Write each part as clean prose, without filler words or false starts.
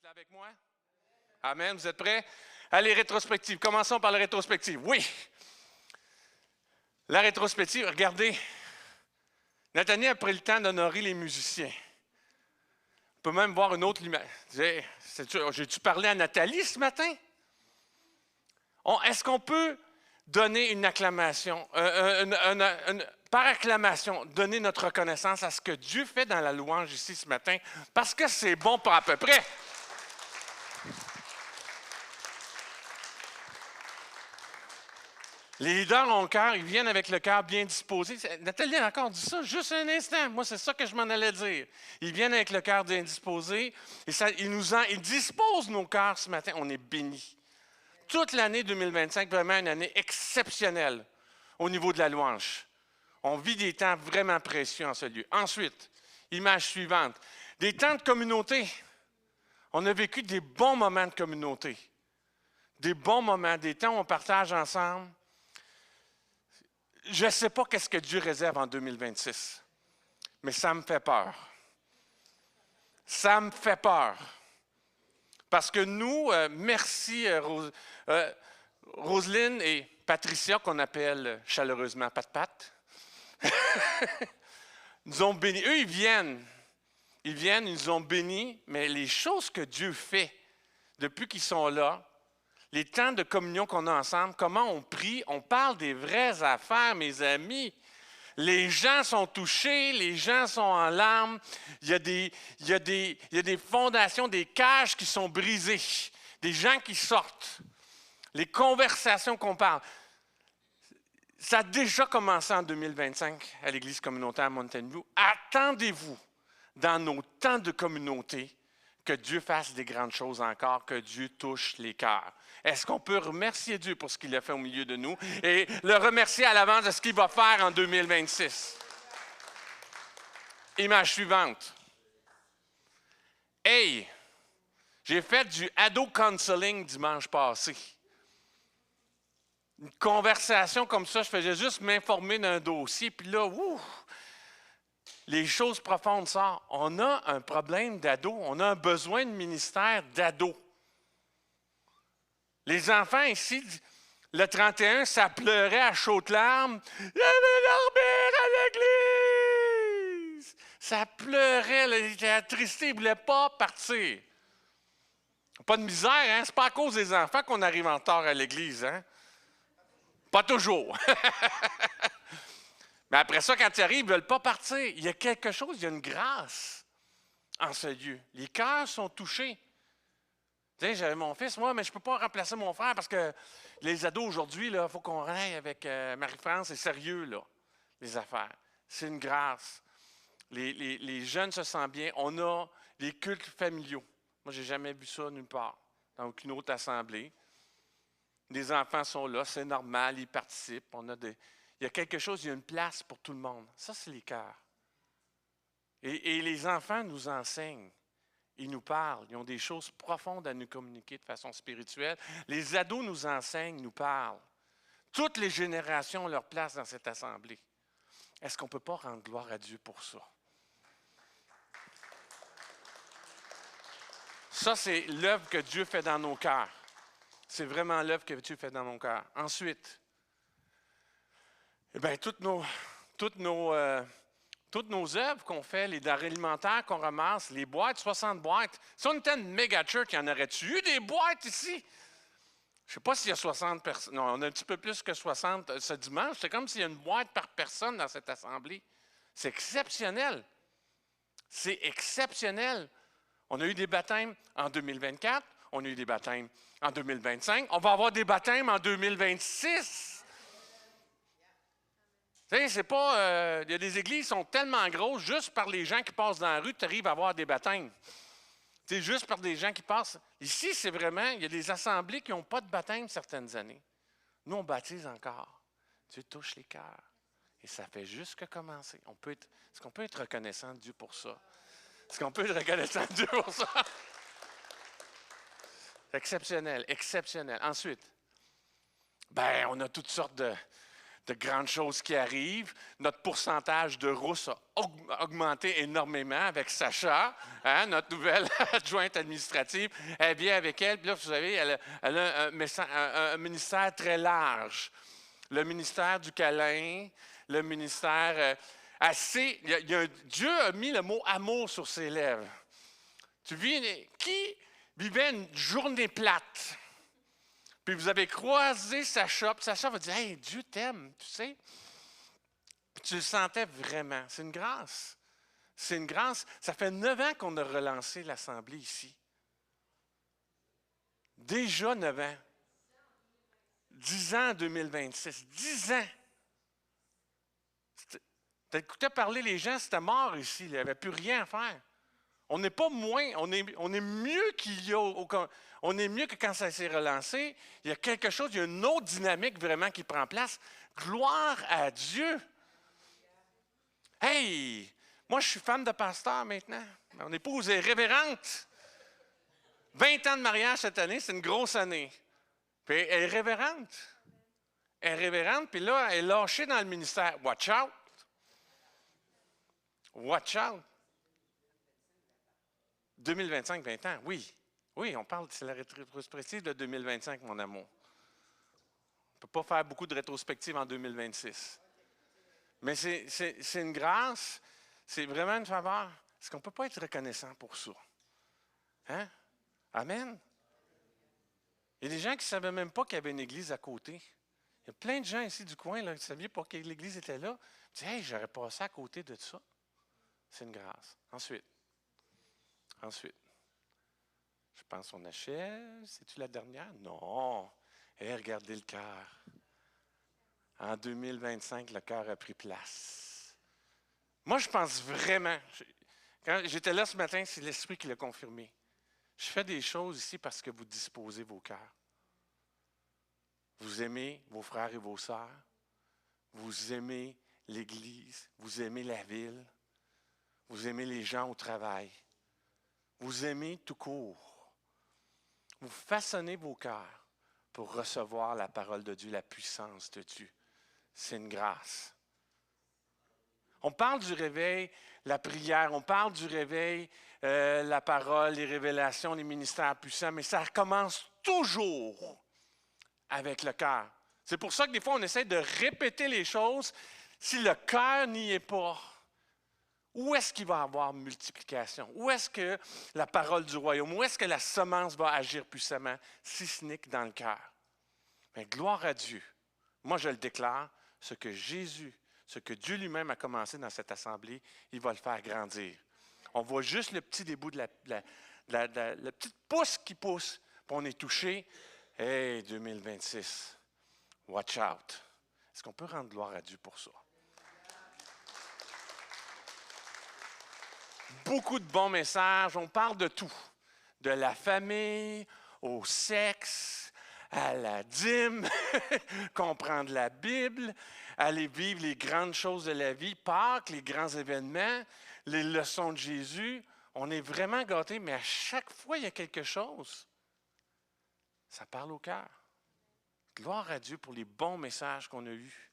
êtes là avec moi? Amen, vous êtes prêts? Allez, rétrospective. Commençons par la rétrospective. Oui! La rétrospective, regardez. Nathalie a pris le temps d'honorer les musiciens. On peut même voir une autre image. J'ai-tu parlé à Nathalie ce matin? Est-ce qu'on peut donner une acclamation, par acclamation, donner notre reconnaissance à ce que Dieu fait dans la louange ici ce matin? Parce que c'est bon pour à peu près. Les leaders ont le cœur, ils viennent avec le cœur bien disposé. Nathalie a encore dit ça, juste un instant. Moi, c'est ça que je m'en allais dire. Ils viennent avec le cœur bien disposé. Et ils disposent nos cœurs ce matin. On est bénis. Toute l'année 2025, vraiment une année exceptionnelle au niveau de la louange. On vit des temps vraiment précieux en ce lieu. Ensuite, image suivante, des temps de communauté. On a vécu des bons moments de communauté. Des bons moments, des temps où on partage ensemble. Je ne sais pas qu'est-ce que Dieu réserve en 2026, mais ça me fait peur. Ça me fait peur. Parce que nous, merci Roselyne et Patricia, qu'on appelle chaleureusement Pat-Pat, nous ont bénis. Eux, ils viennent, ils nous ont bénis, mais les choses que Dieu fait depuis qu'ils sont là, les temps de communion qu'on a ensemble, comment on prie, on parle des vraies affaires, mes amis. Les gens sont touchés, les gens sont en larmes. Il y a des fondations, des cages qui sont brisées, des gens qui sortent, les conversations qu'on parle. Ça a déjà commencé en 2025 à l'Église communautaire Mountain View. Attendez-vous, dans nos temps de communauté, que Dieu fasse des grandes choses encore, que Dieu touche les cœurs. Est-ce qu'on peut remercier Dieu pour ce qu'il a fait au milieu de nous et le remercier à l'avance de ce qu'il va faire en 2026? Image suivante. Hey, j'ai fait du ado counseling dimanche passé. Une conversation comme ça, je faisais juste m'informer d'un dossier, puis là, les choses profondes sortent. On a un problème d'ado, on a un besoin de ministère d'ado. Les enfants ici, le 31, ça pleurait à chaudes larmes. Il y avait dormir à l'église! Ça pleurait, là, il était attristé, il ne voulait pas partir. Pas de misère, hein? C'est pas à cause des enfants qu'on arrive en retard à l'église, hein? Pas toujours. Mais après ça, quand ils arrivent, ils ne veulent pas partir. Il y a quelque chose, il y a une grâce en ce lieu. Les cœurs sont touchés. Tu sais, j'avais mon fils, moi, mais je ne peux pas remplacer mon frère parce que les ados aujourd'hui, il faut qu'on aille avec Marie-France. C'est sérieux, là, les affaires. C'est une grâce. Les jeunes se sentent bien. On a les cultes familiaux. Moi, je n'ai jamais vu ça nulle part, dans aucune autre assemblée. Les enfants sont là, c'est normal, ils participent. Il y a quelque chose, il y a une place pour tout le monde. Ça, c'est les cœurs. Et les enfants nous enseignent. Ils nous parlent. Ils ont des choses profondes à nous communiquer de façon spirituelle. Les ados nous enseignent, nous parlent. Toutes les générations ont leur place dans cette assemblée. Est-ce qu'on ne peut pas rendre gloire à Dieu pour ça? Ça, c'est l'œuvre que Dieu fait dans nos cœurs. C'est vraiment l'œuvre que Dieu fait dans nos cœurs. Ensuite, eh bien, toutes nos œuvres qu'on fait, les denrées alimentaires qu'on ramasse, les boîtes, 60 boîtes. Si on était une méga church, il y en aurait-tu eu des boîtes ici? Je ne sais pas s'il y a 60 personnes. Non, on a un petit peu plus que 60 ce dimanche. C'est comme s'il y a une boîte par personne dans cette assemblée. C'est exceptionnel. C'est exceptionnel. On a eu des baptêmes en 2024. On a eu des baptêmes en 2025. On va avoir des baptêmes en 2026. Tu sais, c'est pas... Il y a des églises qui sont tellement grosses, juste par les gens qui passent dans la rue, tu arrives à avoir des baptêmes. C'est juste par des gens qui passent. Ici, c'est vraiment... Il y a des assemblées qui n'ont pas de baptême certaines années. Nous, on baptise encore. Dieu touche les cœurs. Et ça fait juste que commencer. Est-ce qu'on peut être reconnaissant de Dieu pour ça? Est-ce qu'on peut être reconnaissant de Dieu pour ça? C'est exceptionnel, exceptionnel. Ensuite, on a toutes sortes de grandes choses qui arrivent. Notre pourcentage de rousses a augmenté énormément avec Sacha, hein, notre nouvelle adjointe administrative. Elle vient avec elle, puis là, vous savez, elle a un ministère très large. Le ministère du câlin, le ministère Dieu a mis le mot amour sur ses lèvres. Tu vis, qui vivait une journée plate? Puis vous avez croisé Sacha, puis Sacha va dire « Hey, Dieu t'aime, tu sais. » Puis tu le sentais vraiment. C'est une grâce. C'est une grâce. Ça fait 9 ans qu'on a relancé l'Assemblée ici. Déjà 9 ans. 10 ans en 2026. 10 ans. Tu écoutais parler les gens, c'était mort ici. Il n'y avait plus rien à faire. On n'est pas moins, on est mieux qu'il y a, on est mieux que quand ça s'est relancé. Il y a quelque chose, il y a une autre dynamique vraiment qui prend place. Gloire à Dieu. Hey, moi je suis femme de pasteur maintenant. Mon épouse est révérente. 20 ans de mariage cette année, c'est une grosse année. Puis elle est révérente. Elle est révérente, puis là, elle est lâchée dans le ministère. Watch out. Watch out. 2025, 20 ans, oui. Oui, on parle, c'est la rétrospective de 2025, mon amour. On ne peut pas faire beaucoup de rétrospectives en 2026. Mais c'est une grâce, c'est vraiment une faveur. Est-ce qu'on ne peut pas être reconnaissant pour ça? Hein? Amen? Il y a des gens qui ne savaient même pas qu'il y avait une église à côté. Il y a plein de gens ici du coin là, qui ne savaient pas que l'église était là. Ils disent, hey, j'aurais passé à côté de ça. C'est une grâce. Ensuite, je pense qu'on achève. C'est-tu la dernière? Non. Hey, regardez le cœur. En 2025, le cœur a pris place. Moi, je pense vraiment, quand j'étais là ce matin, c'est l'Esprit qui l'a confirmé. Je fais des choses ici parce que vous disposez vos cœurs. Vous aimez vos frères et vos sœurs. Vous aimez l'Église. Vous aimez la ville. Vous aimez les gens au travail. Vous aimez tout court. Vous façonnez vos cœurs pour recevoir la parole de Dieu, la puissance de Dieu. C'est une grâce. On parle du réveil, la prière, on parle du réveil, la parole, les révélations, les ministères puissants, mais ça commence toujours avec le cœur. C'est pour ça que des fois, on essaie de répéter les choses. Si le cœur n'y est pas, où est-ce qu'il va y avoir multiplication? Où est-ce que la parole du royaume, où est-ce que la semence va agir puissamment, si ce n'est que dans le cœur? Mais gloire à Dieu. Moi, je le déclare, ce que Dieu lui-même a commencé dans cette assemblée, il va le faire grandir. On voit juste le petit début de la petite pousse qui pousse, puis on est touché. Hey, 2026, watch out. Est-ce qu'on peut rendre gloire à Dieu pour ça? Beaucoup de bons messages, on parle de tout. De la famille, au sexe, à la dîme, comprendre la Bible, aller vivre les grandes choses de la vie, Pâques, les grands événements, les leçons de Jésus. On est vraiment gâtés, mais à chaque fois, il y a quelque chose. Ça parle au cœur. Gloire à Dieu pour les bons messages qu'on a eus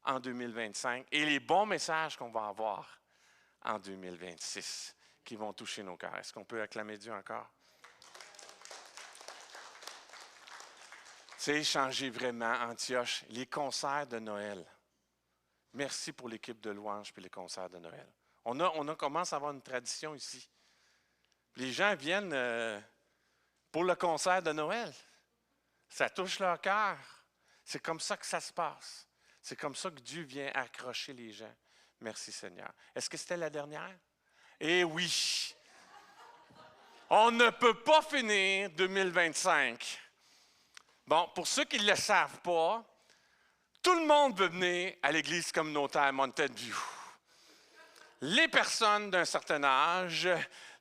en 2025 et les bons messages qu'on va avoir en 2026 qui vont toucher nos cœurs. Est-ce qu'on peut acclamer Dieu encore? C'est changer vraiment, Antioche, les concerts de Noël. Merci pour l'équipe de louanges et les concerts de Noël. On commence à avoir une tradition ici. Les gens viennent pour le concert de Noël. Ça touche leur cœur. C'est comme ça que ça se passe. C'est comme ça que Dieu vient accrocher les gens. Merci Seigneur. Est-ce que c'était la dernière? Eh oui! On ne peut pas finir 2025. Bon, pour ceux qui ne le savent pas, tout le monde veut venir à l'église communautaire Mountain View. Les personnes d'un certain âge,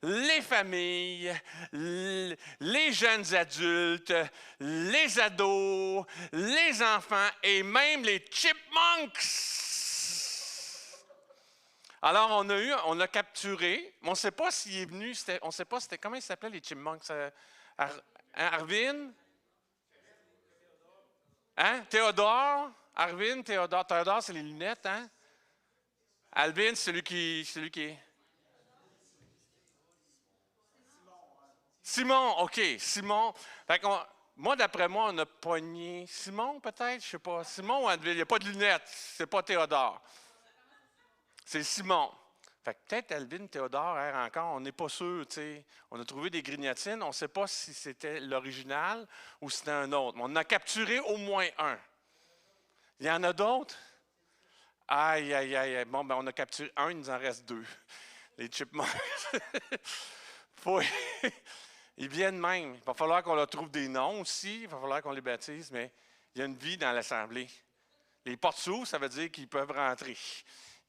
les familles, les jeunes adultes, les ados, les enfants et même les chipmunks. Alors, on a capturé, mais on ne sait pas s'il est venu, on ne sait pas comment il s'appelait les chipmunks. Arvin? Hein? Théodore? Arvin, Théodore. Théodore, c'est les lunettes, hein? Alvin, c'est celui qui est. Simon, OK, Simon. Fait moi, d'après moi, on a pogné Simon, peut-être, je sais pas. Simon ou Alvin, il n'y a pas de lunettes, c'est pas Théodore. C'est Simon. Fait que peut-être Alvin, Théodore, encore, on n'est pas sûr, tu sais. On a trouvé des grignotines, on ne sait pas si c'était l'original ou si c'était un autre. Mais on en a capturé au moins un. Il y en a d'autres? Aïe, aïe, aïe. Bon, ben on a capturé un, il nous en reste deux. Les chipmunks. Faut... Ils viennent même. Il va falloir qu'on leur trouve des noms aussi. Il va falloir qu'on les baptise, mais il y a une vie dans l'assemblée. Les portes s'ouvrent, ça veut dire qu'ils peuvent rentrer.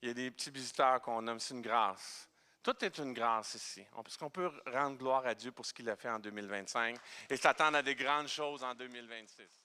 Il y a des petits visiteurs qu'on nomme, c'est une grâce. Tout est une grâce ici. Parce qu'on peut rendre gloire à Dieu pour ce qu'il a fait en 2025 et s'attendre à des grandes choses en 2026.